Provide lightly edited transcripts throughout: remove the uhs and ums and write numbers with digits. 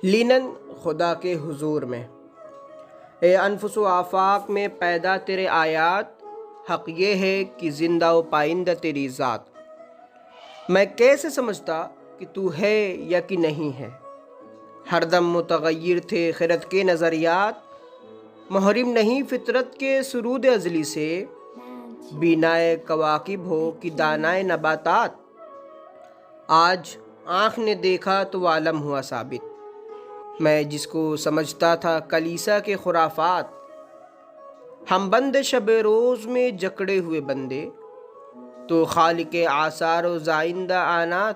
Linen خدا کے حضور میں، اے انفس و آفاق میں پیدا تیرے آیات، حق یہ ہے کہ زندہ و پائندہ تیری ذات۔ میں کیسے سمجھتا کہ تو ہے یا کہ نہیں ہے، ہر دم متغیر تھے خرد کے نظریات، محرم نہیں فطرت کے سرود ازلی سے، بینائے کواکب ہو کہ دانائے نباتات۔ آج آنکھ نے دیکھا تو عالم ہوا ثابت، میں جس کو سمجھتا تھا کلیسا کے خرافات، ہم بند شب روز میں جکڑے ہوئے بندے، تو خالق آثار و زائندہ آنات۔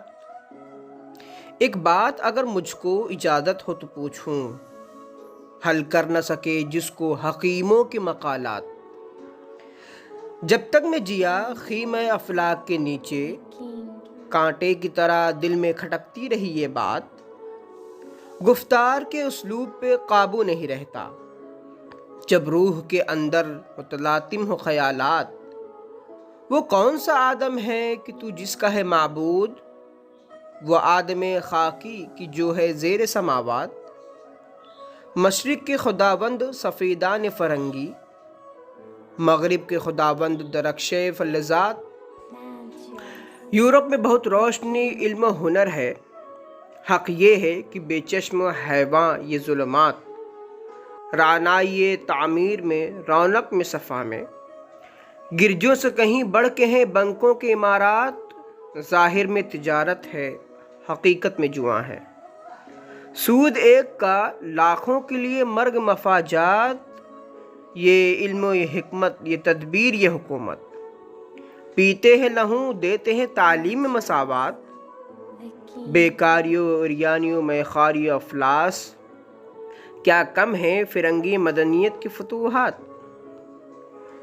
ایک بات اگر مجھ کو اجازت ہو تو پوچھوں، حل کر نہ سکے جس کو حکیموں کے مقالات۔ جب تک میں جیا خیمہ افلاک کے نیچے، کانٹے کی طرح دل میں کھٹکتی رہی یہ بات، گفتار کے اسلوب پہ قابو نہیں رہتا، جب روح کے اندر متلاطم ہو خیالات۔ وہ کون سا آدم ہے کہ تو جس کا ہے معبود، وہ آدم خاکی کی جو ہے زیر سماوات۔ مشرق کے خداوند سفیدان فرنگی، مغرب کے خداوند درخشے فلزات۔ یورپ میں بہت روشنی علم و ہنر ہے، حق یہ ہے کہ بے چشم حیواں یہ ظلمات۔ رعنائی تعمیر میں، رونق میں، صفا میں، گرجوں سے کہیں بڑھ کے ہیں بنکوں کے عمارات۔ ظاہر میں تجارت ہے، حقیقت میں جواں ہے، سود ایک کا لاکھوں کے لیے مرگ مفاجات۔ یہ علم و یہ حکمت، یہ تدبیر، یہ حکومت، پیتے ہیں لہو دیتے ہیں تعلیم مساوات۔ بیکاریوں اریانیوں میں خاری افلاس، کیا کم ہے فرنگی مدنیت کی فتوحات۔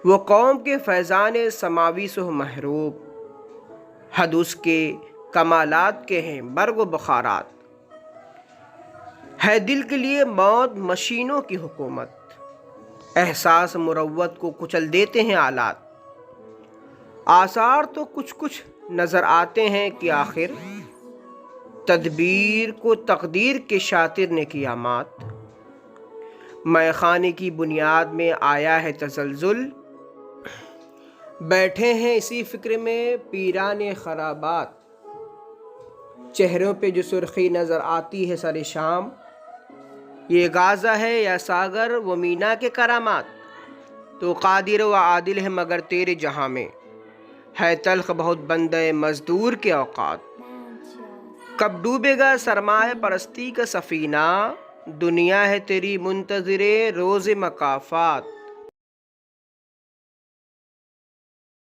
وہ قوم کے فیضان سماوی سے محروب، حد اس کے کمالات کے ہیں برگ و بخارات۔ ہے دل کے لیے موت مشینوں کی حکومت، احساس مروت کو کچل دیتے ہیں آلات۔ آثار تو کچھ کچھ نظر آتے ہیں کہ آخر تدبیر کو تقدیر کے شاطر نے کیا مات۔ مے خانے کی بنیاد میں آیا ہے تزلزل، بیٹھے ہیں اسی فکر میں پیران خرابات۔ چہروں پہ جو سرخی نظر آتی ہے سر شام، یہ غازہ ہے یا ساگر و مینا کے کرامات۔ تو قادر و عادل ہے مگر تیرے جہاں میں، ہے تلخ بہت بندہ مزدور کے اوقات۔ کب ڈوبے گا سرمایہ پرستی کا سفینہ، دنیا ہے تیری منتظر روز مکافات۔